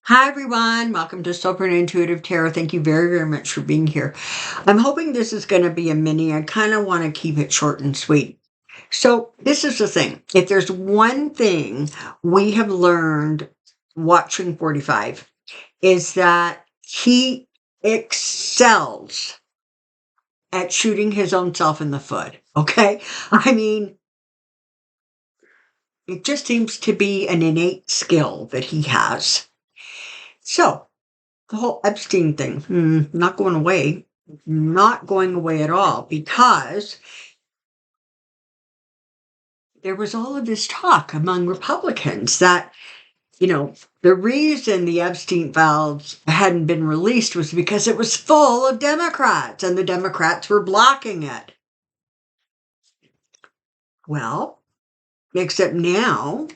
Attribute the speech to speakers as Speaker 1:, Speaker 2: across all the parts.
Speaker 1: Hi, everyone. Welcome to Soulprint Intuitive Tarot. Thank you very, very much for being here. I'm hoping this is going to be a mini. I kind of want to keep it short and sweet. So, this is the thing. If there's one thing we have learned watching 45, is that he excels at shooting his own self in the foot. Okay. I mean, it just seems to be an innate skill that he has. So, the whole Epstein thing, not going away, not going away at all, because there was all of this talk among Republicans that, the reason the Epstein files hadn't been released was because it was full of Democrats and the Democrats were blocking it. Well, except now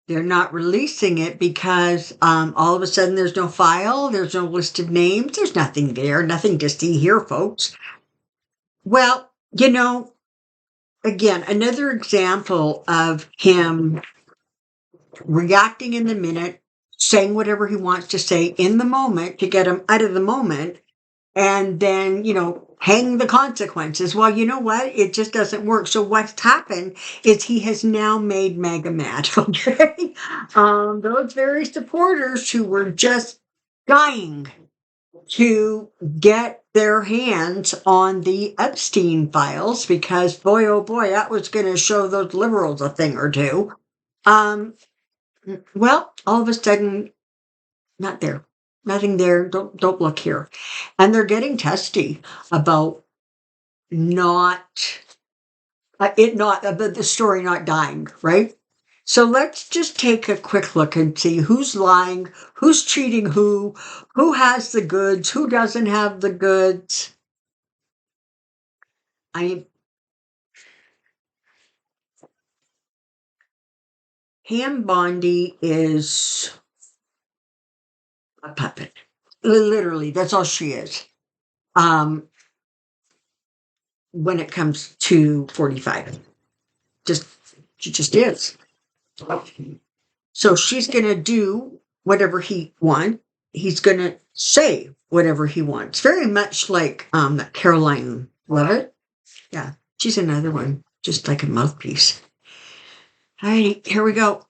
Speaker 1: they're not releasing it because all of a sudden there's no file, there's no list of names, there's nothing there, nothing to see here, folks. Well, again, another example of him reacting in the minute, saying whatever he wants to say in the moment to get him out of the moment, and then, hang the consequences. Well, you know what? It just doesn't work. So what's happened is he has now made MAGA mad, okay? Those very supporters who were just dying to get their hands on the Epstein files because boy, oh boy, that was going to show those liberals a thing or two. Well, all of a sudden, not there, nothing there. Don't look here, and they're getting testy about not the story not dying, right? So let's just take a quick look and see who's lying, who's cheating who has the goods, who doesn't have the goods. I mean, Pam Bondi is a puppet. Literally, that's all she is. Um, when it comes to 45. She just is. So she's gonna do whatever he wants. He's gonna say whatever he wants. Very much like that Caroline Levitt. Yeah, she's another one, just like a mouthpiece. All right, here we go.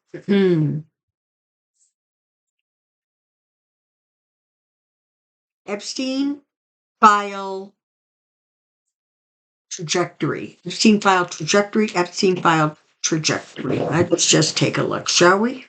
Speaker 1: Epstein file trajectory. Epstein file trajectory. Epstein file trajectory. Let's just take a look, shall we?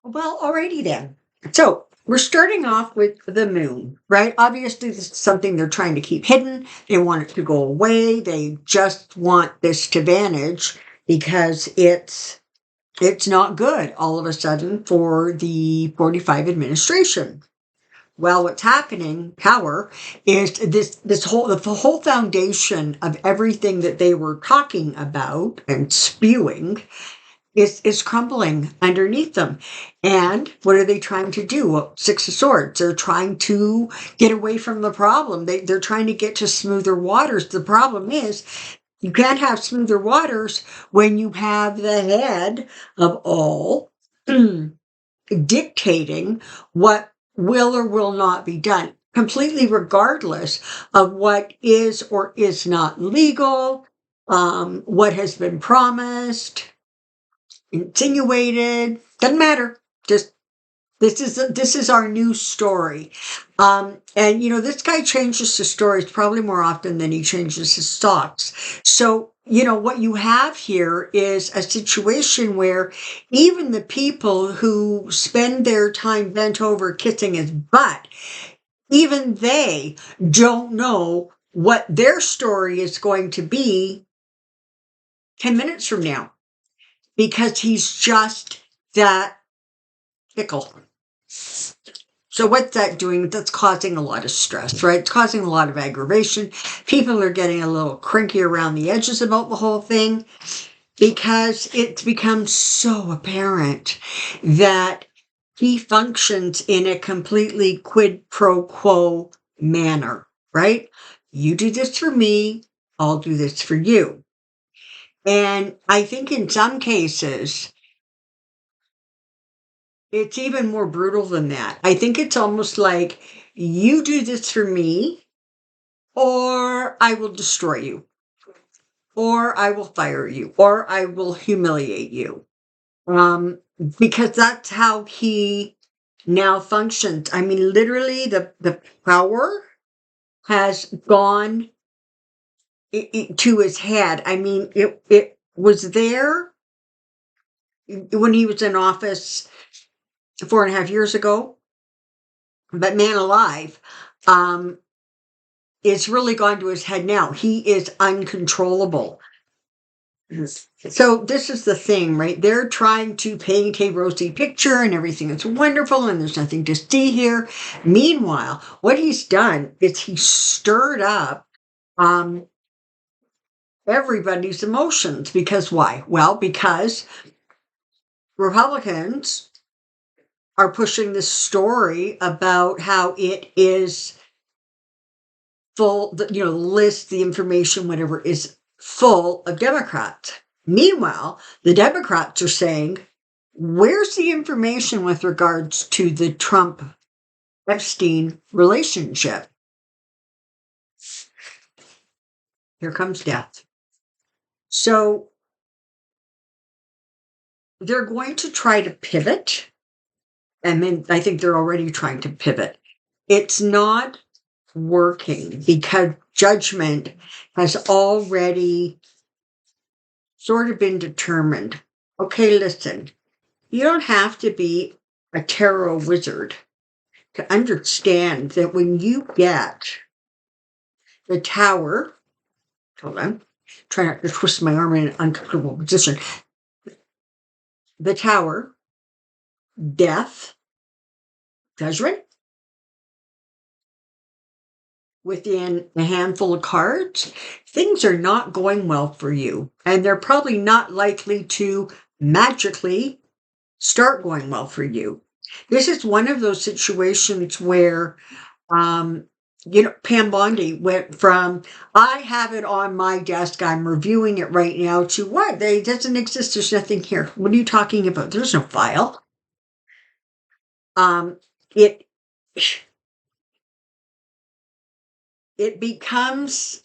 Speaker 1: Well, alrighty then. So we're starting off with the moon, right? Obviously, this is something they're trying to keep hidden. They want it to go away. They just want this to vanish because it's not good all of a sudden for the 45 administration. Well, what's happening, power, is the whole foundation of everything that they were talking about and spewing is crumbling underneath them. And what are they trying to do? Well, Six of Swords. They're trying to get away from the problem. They're trying to get to smoother waters. The problem is you can't have smoother waters when you have the head of all dictating what will or will not be done, completely regardless of what is or is not legal, what has been promised, insinuated, doesn't matter. Just this is our new story. And this guy changes his stories probably more often than he changes his thoughts. So, what you have here is a situation where even the people who spend their time bent over kissing his butt, even they don't know what their story is going to be 10 minutes from now because he's just that fickle. So what's that doing? That's causing a lot of stress, right? It's causing a lot of aggravation. People are getting a little cranky around the edges about the whole thing because it's become so apparent that he functions in a completely quid pro quo manner, right? You do this for me, I'll do this for you. And I think in some cases, it's even more brutal than that. I think it's almost like you do this for me, or I will destroy you, or I will fire you, or I will humiliate you. Um, because that's how he now functions. I mean, literally, the power has gone to his head. I mean, it was there when he was in office 4.5 years ago, but man alive, um, it's really gone to his head now. He is uncontrollable. So this is the thing, right? They're trying to paint a rosy picture and everything is wonderful and there's nothing to see here. Meanwhile, what he's done is he stirred up um, everybody's emotions. Because why? Well, because Republicans are pushing this story about how it is full, the list, the information, whatever, is full of Democrats. Meanwhile, the Democrats are saying, where's the information with regards to the Trump Epstein relationship? Here comes death. So they're going to try to pivot. I mean, I think they're already trying to pivot. It's not working because judgment has already sort of been determined. Okay, listen, you don't have to be a tarot wizard to understand that when you get the tower, hold on, try not to twist my arm in an uncomfortable position. The tower, death, judgment, within a handful of cards, things are not going well for you. And they're probably not likely to magically start going well for you. This is one of those situations where, Pam Bondi went from, I have it on my desk, I'm reviewing it right now, to what? It doesn't exist. There's nothing here. What are you talking about? There's no file. It it becomes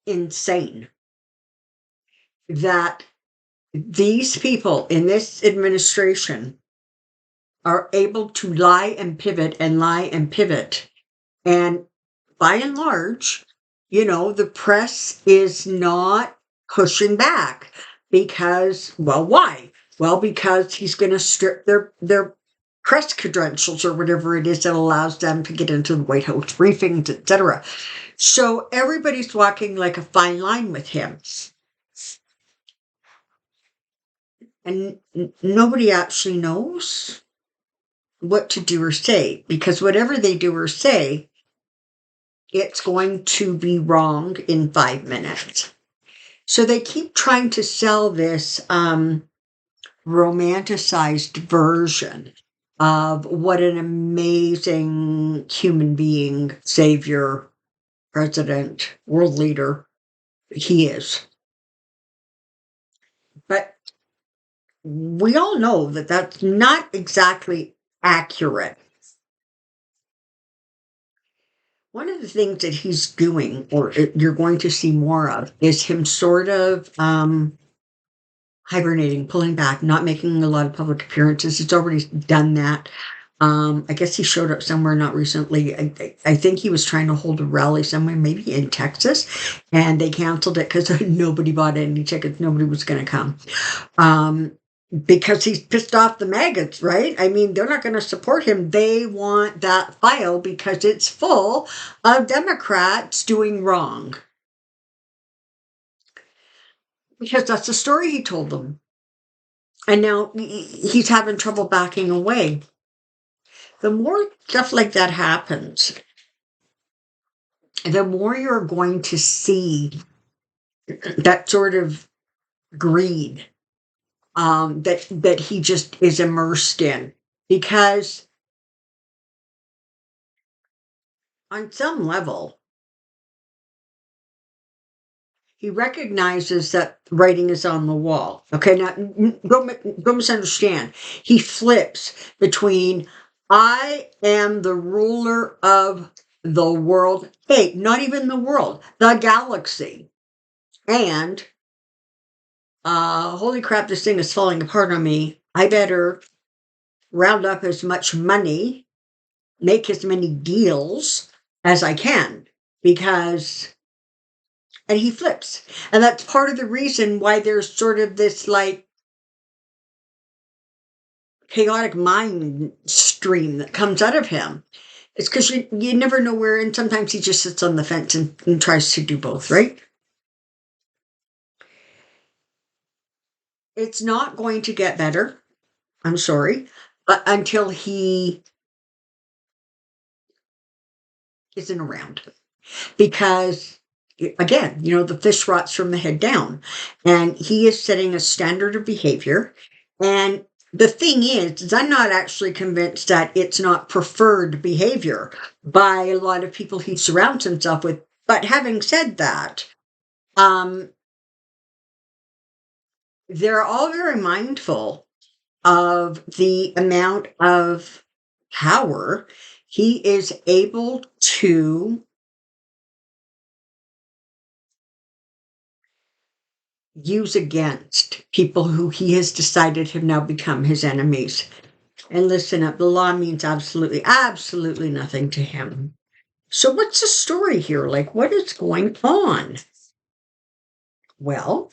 Speaker 1: insane that these people in this administration are able to lie and pivot and lie and pivot. And by and large, the press is not pushing back because, well, why? Well, because he's going to strip their press credentials or whatever it is that allows them to get into the White House briefings, etc. So everybody's walking like a fine line with him. And nobody actually knows what to do or say, because whatever they do or say, it's going to be wrong in 5 minutes. So they keep trying to sell this romanticized version of what an amazing human being, savior, president, world leader he is. But we all know that that's not exactly accurate. One of the things that he's doing, or you're going to see more of, is him sort of hibernating, pulling back, not making a lot of public appearances. He's already done that. I guess he showed up somewhere not recently. I think he was trying to hold a rally somewhere, maybe in Texas, and they canceled it because nobody bought any tickets. Nobody was going to come. Because he's pissed off the maggots, right? I mean, they're not going to support him. They want that file because it's full of Democrats doing wrong. Because that's the story he told them. And now he's having trouble backing away. The more stuff like that happens, the more you're going to see that sort of greed that he just is immersed in. Because on some level, he recognizes that writing is on the wall. Okay, now don't misunderstand. He flips between I am the ruler of the world. Hey, not even the world, the galaxy. And holy crap, this thing is falling apart on me. I better round up as much money, make as many deals as I can, because and he flips. And that's part of the reason why there's sort of this like chaotic mind stream that comes out of him. It's because you never know where, and sometimes he just sits on the fence and tries to do both, right? It's not going to get better. I'm sorry. But until he isn't around. Because again, the fish rots from the head down, and he is setting a standard of behavior. And the thing is I'm not actually convinced that it's not preferred behavior by a lot of people he surrounds himself with. But having said that, um, they're all very mindful of the amount of power he is able to use against people who he has decided have now become his enemies. And listen up, the law means absolutely, absolutely nothing to him. So what's the story here? Like, what is going on? Well,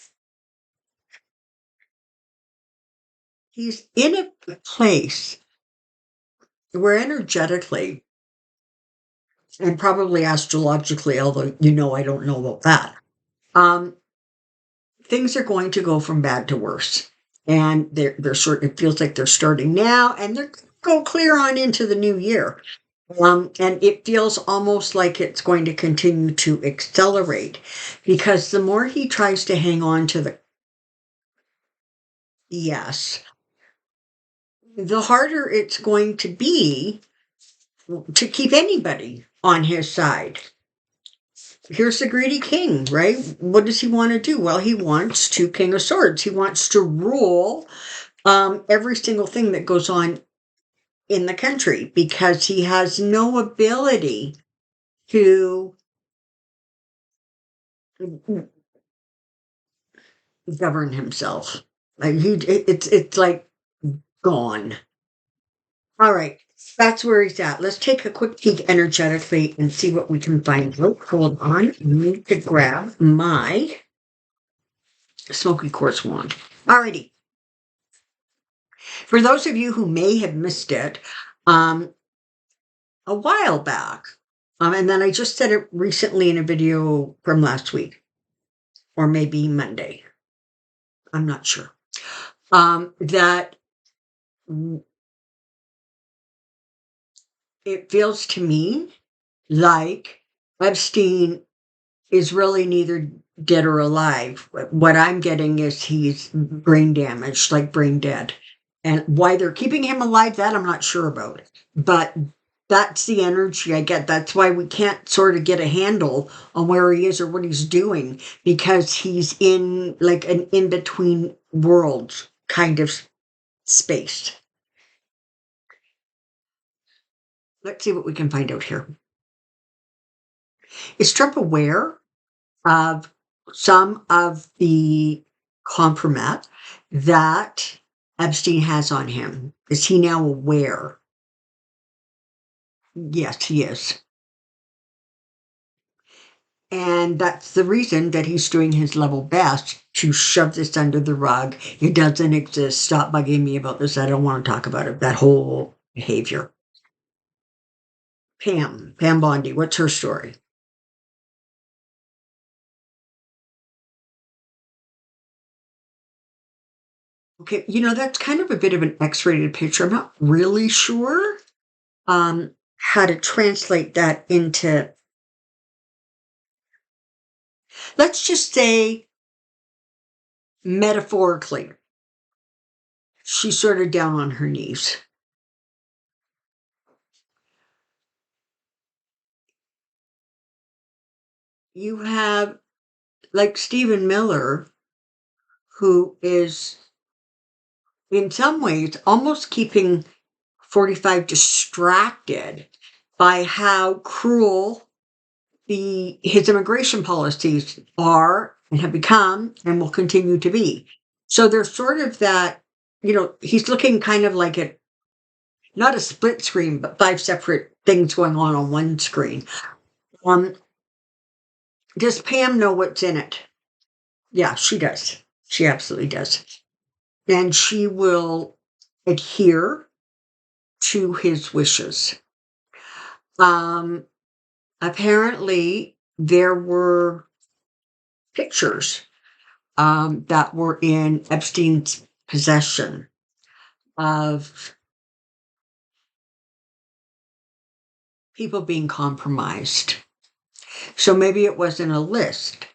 Speaker 1: he's in a place where energetically and probably astrologically, although I don't know about that, um, things are going to go from bad to worse. And it feels like they're starting now, and they're go clear on into the new year. And it feels almost like it's going to continue to accelerate, because the more he tries to hang on to the yes, the harder it's going to be to keep anybody on his side. Here's the greedy king, right? What does he want to do? Well, he wants to King of Swords. He wants to rule every single thing that goes on in the country, because he has no ability to govern himself. Like it's like gone. All right, that's where he's at. Let's take a quick peek energetically and see what we can find. Oh, hold on. I need to grab my smoky quartz wand. Alrighty. For those of you who may have missed it, a while back, and then I just said it recently in a video from last week, or maybe Monday. I'm not sure. That it feels to me like Epstein is really neither dead or alive. What I'm getting is he's brain damaged, like brain dead. And why they're keeping him alive, that I'm not sure about. But that's the energy I get. That's why we can't sort of get a handle on where he is or what he's doing, because he's in like an in-between worlds kind of space. Let's see what we can find out here. Is Trump aware of some of the compromise that Epstein has on him? Is he now aware? Yes, he is. And that's the reason that he's doing his level best to shove this under the rug. It doesn't exist. Stop bugging me about this. I don't want to talk about it. That whole behavior. Pam Bondi, what's her story? Okay, that's kind of a bit of an X-rated picture. I'm not really sure how to translate that into, let's just say, metaphorically, she's sort of down on her knees. You have like Stephen Miller, who is in some ways almost keeping 45 distracted by how cruel his immigration policies are and have become and will continue to be. So there's sort of that, he's looking kind of like at not a split screen, but five separate things going on one screen. Um, does Pam know what's in it? Yeah, she does. She absolutely does. And she will adhere to his wishes. Um, Apparently, there were pictures that were in Epstein's possession of people being compromised. So maybe it wasn't a list,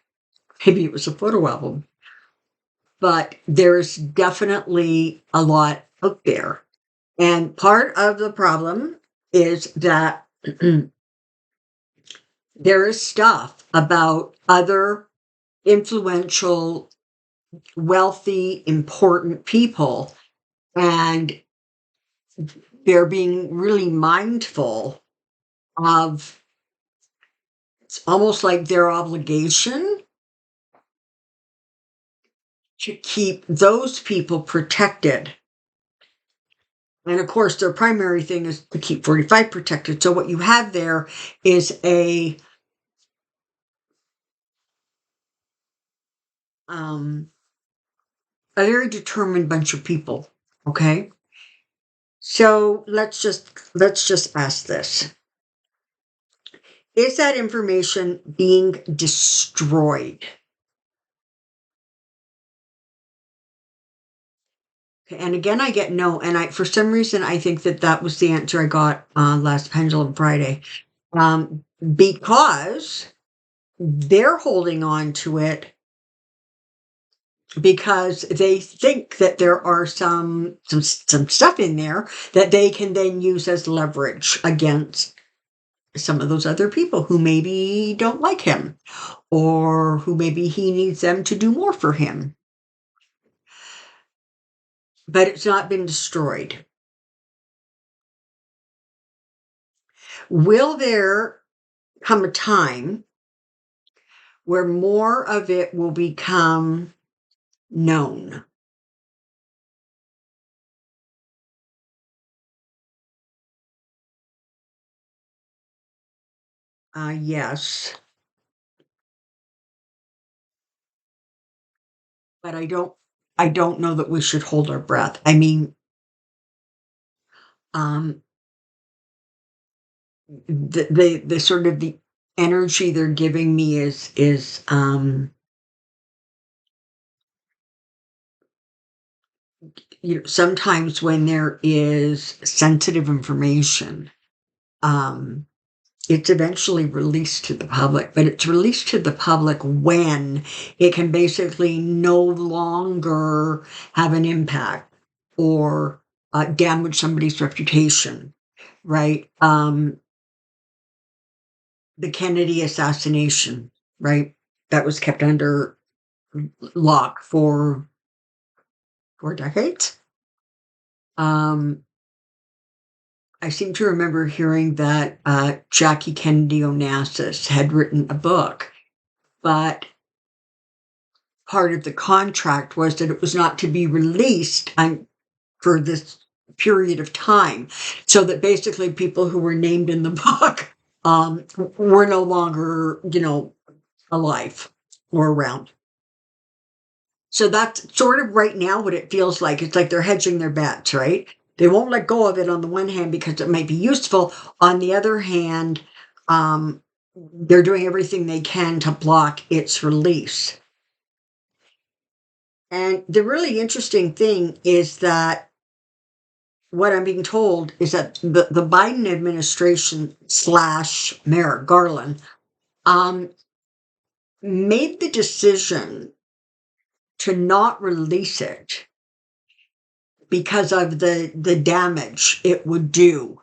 Speaker 1: maybe it was a photo album, but there's definitely a lot out there. And part of the problem is that there is stuff about other influential, wealthy, important people, and they're being really mindful of, it's almost like their obligation to keep those people protected. And of course, their primary thing is to keep 45 protected. So what you have there is um, a very determined bunch of people. Okay, so let's just ask this: is that information being destroyed? Okay, and again, I get no, and for some reason I think that was the answer I got last Pendulum Friday, because they're holding on to it because they think that there are some stuff in there that they can then use as leverage against some of those other people who maybe don't like him, or who maybe he needs them to do more for him. But it's not been destroyed. Will there come a time where more of it will become known? Yes, but I don't know that we should hold our breath. I mean, um, the sort of the energy they're giving me is sometimes when there is sensitive information, um, it's eventually released to the public, but it's released to the public when it can basically no longer have an impact or damage somebody's reputation, right? The Kennedy assassination, right? That was kept under lock for 4 decades. Um, I seem to remember hearing that Jackie Kennedy Onassis had written a book, but part of the contract was that it was not to be released for this period of time, so that basically people who were named in the book were no longer, alive or around. So that's sort of right now what it feels like. It's like they're hedging their bets, right? They won't let go of it on the one hand because it might be useful. On the other hand, they're doing everything they can to block its release. And the really interesting thing is that what I'm being told is that the Biden administration slash Merrick Garland um, made the decision to not release it because of the damage it would do.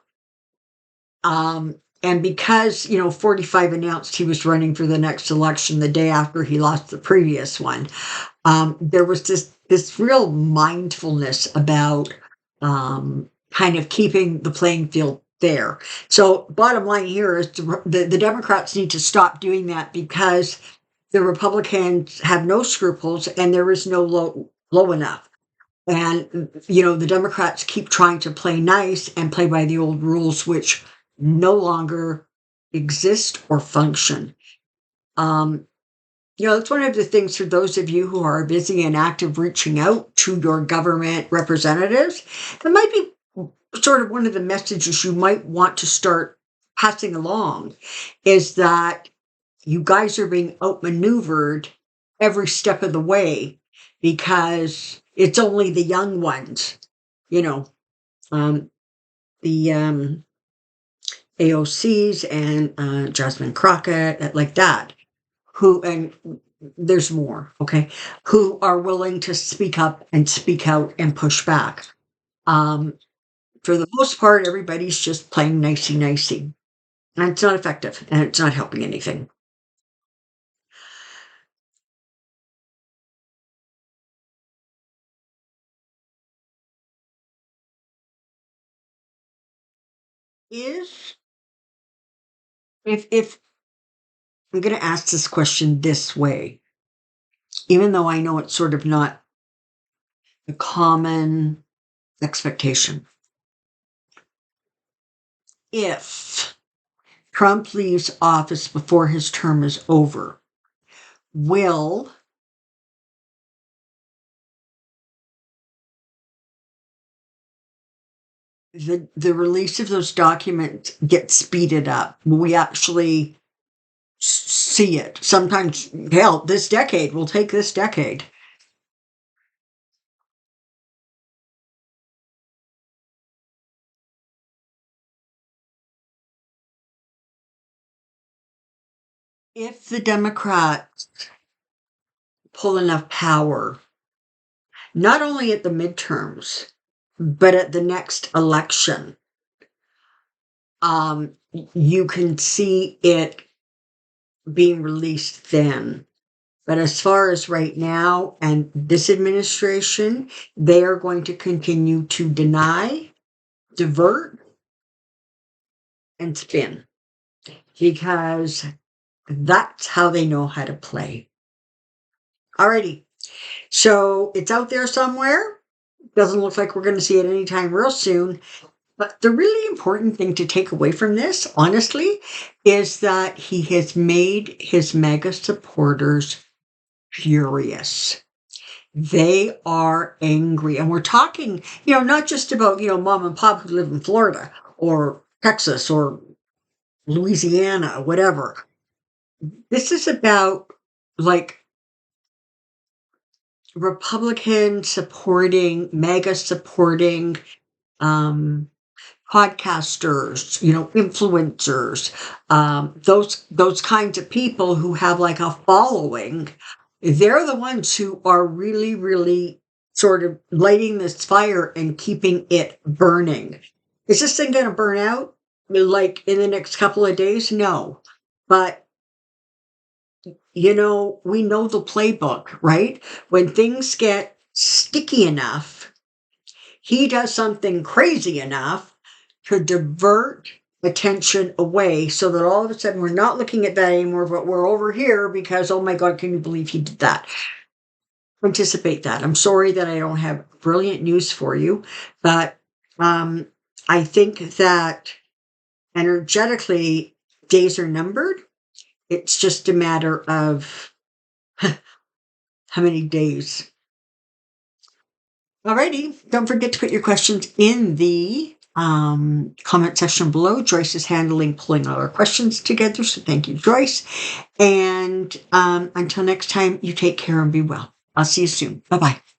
Speaker 1: And because, 45 announced he was running for the next election the day after he lost the previous one, there was this real mindfulness about kind of keeping the playing field fair. So bottom line here is the Democrats need to stop doing that because the Republicans have no scruples and there is no low enough. And, the Democrats keep trying to play nice and play by the old rules, which no longer exist or function. It's one of the things for those of you who are busy and active reaching out to your government representatives. That might be sort of one of the messages you might want to start passing along is that you guys are being outmaneuvered every step of the way because it's only the young ones, you know, the AOCs and Jasmine Crockett, like that, who, and there's more, okay, who are willing to speak up and speak out and push back. For the most part, everybody's just playing nicey-nicey. And it's not effective, and it's not helping anything. Is if I'm going to ask this question this way, even though I know it's sort of not a common expectation. If Trump leaves office before his term is over, will the release of those documents get speeded up? Will we actually see it? Sometimes, hell, this decade will take this decade. If the Democrats pull enough power, not only at the midterms, but at the next election, you can see it being released then. But as far as right now and this administration, they are going to continue to deny, divert, and spin because that's how they know how to play. Alrighty. So it's out there somewhere. Doesn't look like we're going to see it anytime real soon. But the really important thing to take away from this, honestly, is that he has made his mega supporters furious. They are angry. And we're talking, not just about, mom and pop who live in Florida or Texas or Louisiana, whatever. This is about like Republican supporting, mega supporting, podcasters, influencers, those kinds of people who have like a following. They're the ones who are really, really sort of lighting this fire and keeping it burning. Is this thing going to burn out like in the next couple of days? No. But we know the playbook, right? When things get sticky enough, he does something crazy enough to divert attention away so that all of a sudden we're not looking at that anymore, but we're over here because, oh my God, can you believe he did that? Anticipate that. I'm sorry that I don't have brilliant news for you, but I think that energetically days are numbered. It's just a matter of how many days. Alrighty, don't forget to put your questions in the comment section below. Joyce is handling pulling all our questions together, so thank you, Joyce. And until next time, you take care and be well. I'll see you soon. Bye bye.